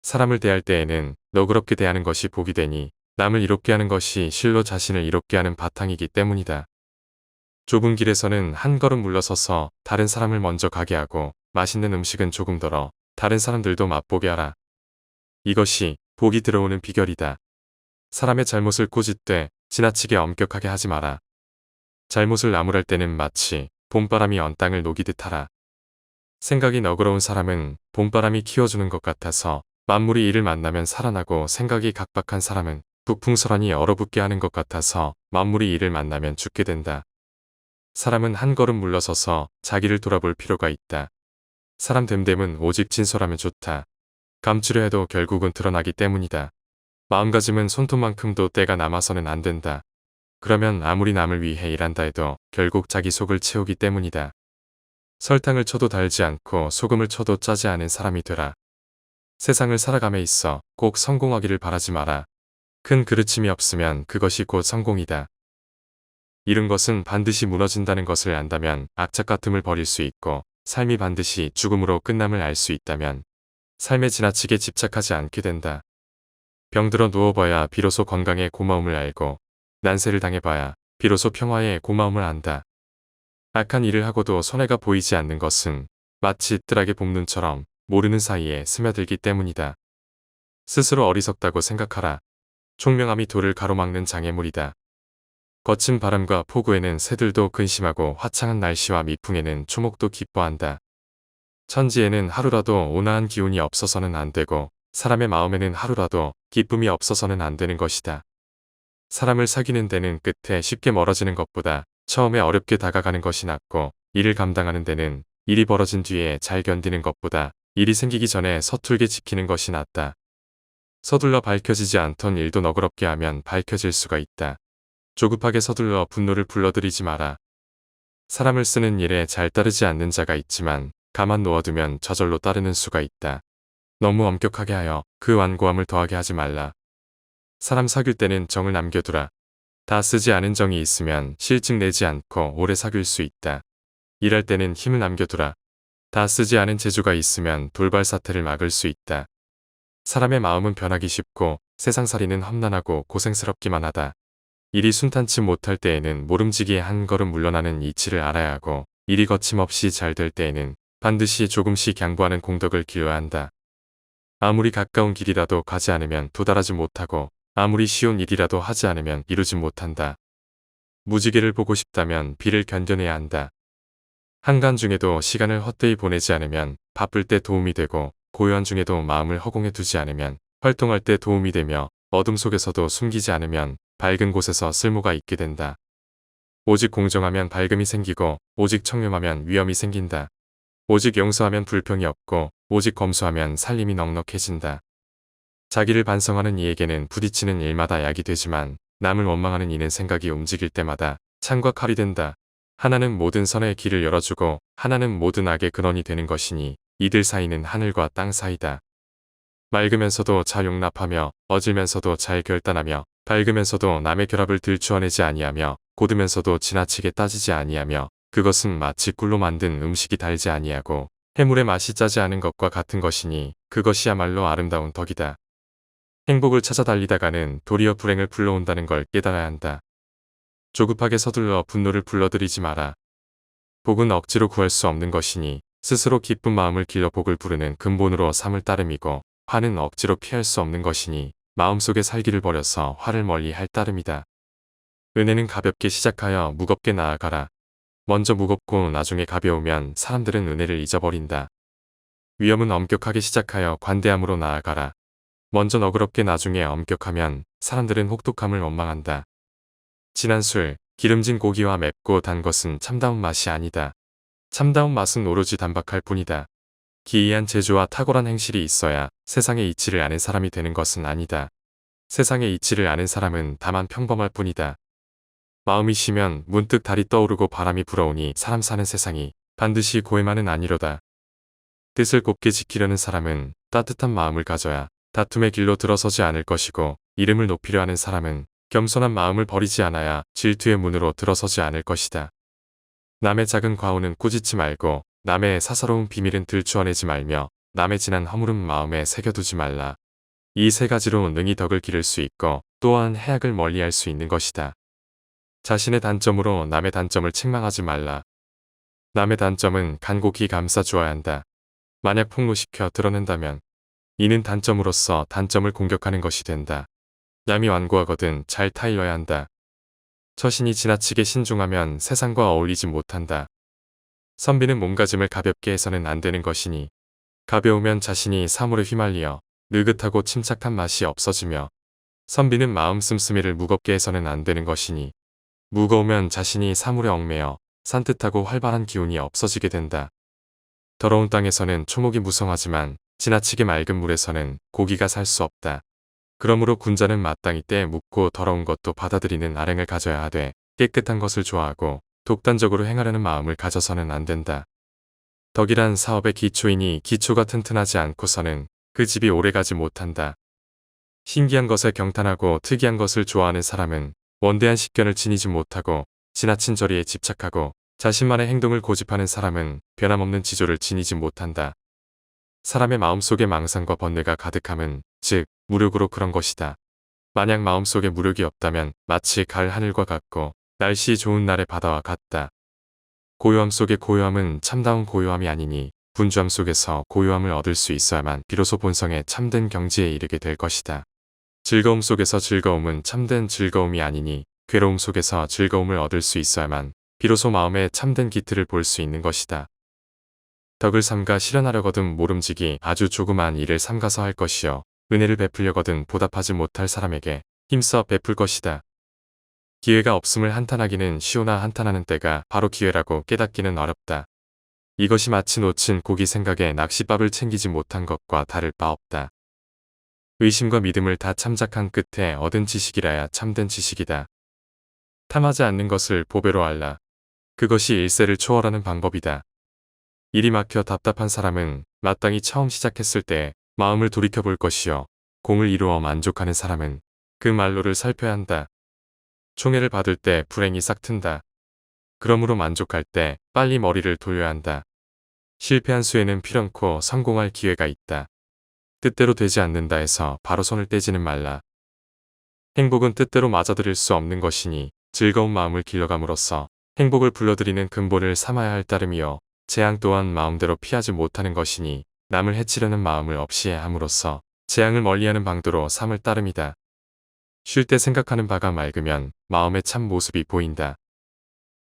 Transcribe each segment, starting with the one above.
사람을 대할 때에는 너그럽게 대하는 것이 복이 되니 남을 이롭게 하는 것이 실로 자신을 이롭게 하는 바탕이기 때문이다. 좁은 길에서는 한 걸음 물러서서 다른 사람을 먼저 가게 하고 맛있는 음식은 조금 덜어 다른 사람들도 맛보게 하라. 이것이 복이 들어오는 비결이다. 사람의 잘못을 꾸짖되 지나치게 엄격하게 하지 마라. 잘못을 나무랄 때는 마치 봄바람이 언 땅을 녹이듯 하라. 생각이 너그러운 사람은 봄바람이 키워주는 것 같아서 만물이 이를 만나면 살아나고 생각이 각박한 사람은 북풍설하니 얼어붙게 하는 것 같아서 만물이 이를 만나면 죽게 된다. 사람은 한 걸음 물러서서 자기를 돌아볼 필요가 있다. 사람 됨됨은 오직 진솔하면 좋다. 감추려 해도 결국은 드러나기 때문이다. 마음가짐은 손톱만큼도 때가 남아서는 안 된다. 그러면 아무리 남을 위해 일한다 해도 결국 자기 속을 채우기 때문이다. 설탕을 쳐도 달지 않고 소금을 쳐도 짜지 않은 사람이 되라. 세상을 살아감에 있어 꼭 성공하기를 바라지 마라. 큰 그르침이 없으면 그것이 곧 성공이다. 이룬 것은 반드시 무너진다는 것을 안다면 악착 같음을 버릴 수 있고 삶이 반드시 죽음으로 끝남을 알 수 있다면 삶에 지나치게 집착하지 않게 된다. 병들어 누워봐야 비로소 건강의 고마움을 알고 난세를 당해봐야 비로소 평화의 고마움을 안다. 악한 일을 하고도 손해가 보이지 않는 것은 마치 뜰하게 볶는처럼 모르는 사이에 스며들기 때문이다. 스스로 어리석다고 생각하라. 총명함이 돌을 가로막는 장애물이다. 거친 바람과 폭우에는 새들도 근심하고 화창한 날씨와 미풍에는 초목도 기뻐한다. 천지에는 하루라도 온화한 기운이 없어서는 안 되고 사람의 마음에는 하루라도 기쁨이 없어서는 안 되는 것이다. 사람을 사귀는 데는 끝에 쉽게 멀어지는 것보다 처음에 어렵게 다가가는 것이 낫고 일을 감당하는 데는 일이 벌어진 뒤에 잘 견디는 것보다 일이 생기기 전에 서툴게 지키는 것이 낫다. 서둘러 밝혀지지 않던 일도 너그럽게 하면 밝혀질 수가 있다. 조급하게 서둘러 분노를 불러들이지 마라. 사람을 쓰는 일에 잘 따르지 않는 자가 있지만 가만 놓아두면 저절로 따르는 수가 있다. 너무 엄격하게 하여 그 완고함을 더하게 하지 말라. 사람 사귈 때는 정을 남겨두라. 다 쓰지 않은 정이 있으면 실증 내지 않고 오래 사귈 수 있다. 일할 때는 힘을 남겨두라. 다 쓰지 않은 재주가 있으면 돌발 사태를 막을 수 있다. 사람의 마음은 변하기 쉽고 세상살이는 험난하고 고생스럽기만 하다. 일이 순탄치 못할 때에는 모름지기에 한 걸음 물러나는 이치를 알아야 하고 일이 거침없이 잘 될 때에는 반드시 조금씩 양보하는 공덕을 기려야 한다. 아무리 가까운 길이라도 가지 않으면 도달하지 못하고 아무리 쉬운 일이라도 하지 않으면 이루지 못한다. 무지개를 보고 싶다면 비를 견뎌내야 한다. 한간 중에도 시간을 헛되이 보내지 않으면 바쁠 때 도움이 되고 고요한 중에도 마음을 허공에 두지 않으면 활동할 때 도움이 되며 어둠 속에서도 숨기지 않으면 밝은 곳에서 쓸모가 있게 된다. 오직 공정하면 밝음이 생기고 오직 청렴하면 위엄이 생긴다. 오직 용서하면 불평이 없고 오직 검소하면 살림이 넉넉해진다. 자기를 반성하는 이에게는 부딪히는 일마다 약이 되지만 남을 원망하는 이는 생각이 움직일 때마다 창과 칼이 된다. 하나는 모든 선의 길을 열어주고 하나는 모든 악의 근원이 되는 것이니 이들 사이는 하늘과 땅 사이다. 맑으면서도 잘 용납하며 어질면서도 잘 결단하며 밝으면서도 남의 결합을 들추어내지 아니하며 고두면서도 지나치게 따지지 아니하며 그것은 마치 꿀로 만든 음식이 달지 아니하고 해물의 맛이 짜지 않은 것과 같은 것이니 그것이야말로 아름다운 덕이다. 행복을 찾아 달리다가는 도리어 불행을 불러온다는 걸 깨달아야 한다. 조급하게 서둘러 분노를 불러들이지 마라. 복은 억지로 구할 수 없는 것이니 스스로 기쁜 마음을 길러 복을 부르는 근본으로 삼을 따름이고 화는 억지로 피할 수 없는 것이니 마음속에 살기를 버려서 화를 멀리 할 따름이다. 은혜는 가볍게 시작하여 무겁게 나아가라. 먼저 무겁고 나중에 가벼우면 사람들은 은혜를 잊어버린다. 위엄은 엄격하게 시작하여 관대함으로 나아가라. 먼저 너그럽게 나중에 엄격하면 사람들은 혹독함을 원망한다. 진한 술, 기름진 고기와 맵고 단 것은 참다운 맛이 아니다. 참다운 맛은 오로지 단박할 뿐이다. 기이한 재주와 탁월한 행실이 있어야 세상의 이치를 아는 사람이 되는 것은 아니다. 세상의 이치를 아는 사람은 다만 평범할 뿐이다. 마음이 쉬면 문득 달이 떠오르고 바람이 불어오니 사람 사는 세상이 반드시 고해만은 아니로다. 뜻을 곱게 지키려는 사람은 따뜻한 마음을 가져야 다툼의 길로 들어서지 않을 것이고 이름을 높이려 하는 사람은 겸손한 마음을 버리지 않아야 질투의 문으로 들어서지 않을 것이다. 남의 작은 과오는 꾸짖지 말고 남의 사사로운 비밀은 들추어내지 말며 남의 진한 허물은 마음에 새겨두지 말라. 이 세 가지로 능히 덕을 기를 수 있고 또한 해악을 멀리할 수 있는 것이다. 자신의 단점으로 남의 단점을 책망하지 말라. 남의 단점은 간곡히 감싸 주어야 한다. 만약 폭로시켜 드러낸다면 이는 단점으로서 단점을 공격하는 것이 된다. 남이 완고하거든 잘 타일러야 한다. 처신이 지나치게 신중하면 세상과 어울리지 못한다. 선비는 몸가짐을 가볍게 해서는 안 되는 것이니 가벼우면 자신이 사물에 휘말리어 느긋하고 침착한 맛이 없어지며 선비는 마음 씀씀이를 무겁게 해서는 안 되는 것이니 무거우면 자신이 사물에 얽매여 산뜻하고 활발한 기운이 없어지게 된다. 더러운 땅에서는 초목이 무성하지만 지나치게 맑은 물에서는 고기가 살 수 없다. 그러므로 군자는 마땅히 때에 묻고 더러운 것도 받아들이는 아랭을 가져야 하되 깨끗한 것을 좋아하고 독단적으로 행하려는 마음을 가져서는 안 된다. 덕이란 사업의 기초이니 기초가 튼튼하지 않고서는 그 집이 오래가지 못한다. 신기한 것에 경탄하고 특이한 것을 좋아하는 사람은 원대한 식견을 지니지 못하고 지나친 저리에 집착하고 자신만의 행동을 고집하는 사람은 변함없는 지조를 지니지 못한다. 사람의 마음속에 망상과 번뇌가 가득함은 즉 무력으로 그런 것이다. 만약 마음속에 무력이 없다면 마치 가을 하늘과 같고 날씨 좋은 날의 바다와 같다. 고요함 속의 고요함은 참다운 고요함이 아니니 분주함 속에서 고요함을 얻을 수 있어야만 비로소 본성의 참된 경지에 이르게 될 것이다. 즐거움 속에서 즐거움은 참된 즐거움이 아니니 괴로움 속에서 즐거움을 얻을 수 있어야만 비로소 마음의 참된 기틀을 볼 수 있는 것이다. 덕을 삼가 실현하려거든 모름지기 아주 조그마한 일을 삼가서 할 것이요 은혜를 베풀려거든 보답하지 못할 사람에게 힘써 베풀 것이다. 기회가 없음을 한탄하기는 쉬우나 한탄하는 때가 바로 기회라고 깨닫기는 어렵다. 이것이 마치 놓친 고기 생각에 낚싯밥을 챙기지 못한 것과 다를 바 없다. 의심과 믿음을 다 참작한 끝에 얻은 지식이라야 참된 지식이다. 탐하지 않는 것을 보배로 알라. 그것이 일세를 초월하는 방법이다. 일이 막혀 답답한 사람은 마땅히 처음 시작했을 때 마음을 돌이켜볼 것이요 공을 이루어 만족하는 사람은 그 말로를 살펴야 한다. 총애를 받을 때 불행이 싹 튼다. 그러므로 만족할 때 빨리 머리를 돌려야 한다. 실패한 수에는 필연코 성공할 기회가 있다. 뜻대로 되지 않는다 해서 바로 손을 떼지는 말라. 행복은 뜻대로 맞아들일 수 없는 것이니 즐거운 마음을 길러감으로써 행복을 불러들이는 근본을 삼아야 할 따름이요 재앙 또한 마음대로 피하지 못하는 것이니 남을 해치려는 마음을 없이 함으로써 재앙을 멀리하는 방도로 삼을 따름이다. 쉴 때 생각하는 바가 맑으면 마음의 참 모습이 보인다.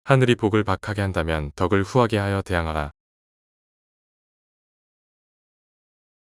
하늘이 복을 박하게 한다면 덕을 후하게 하여 대항하라.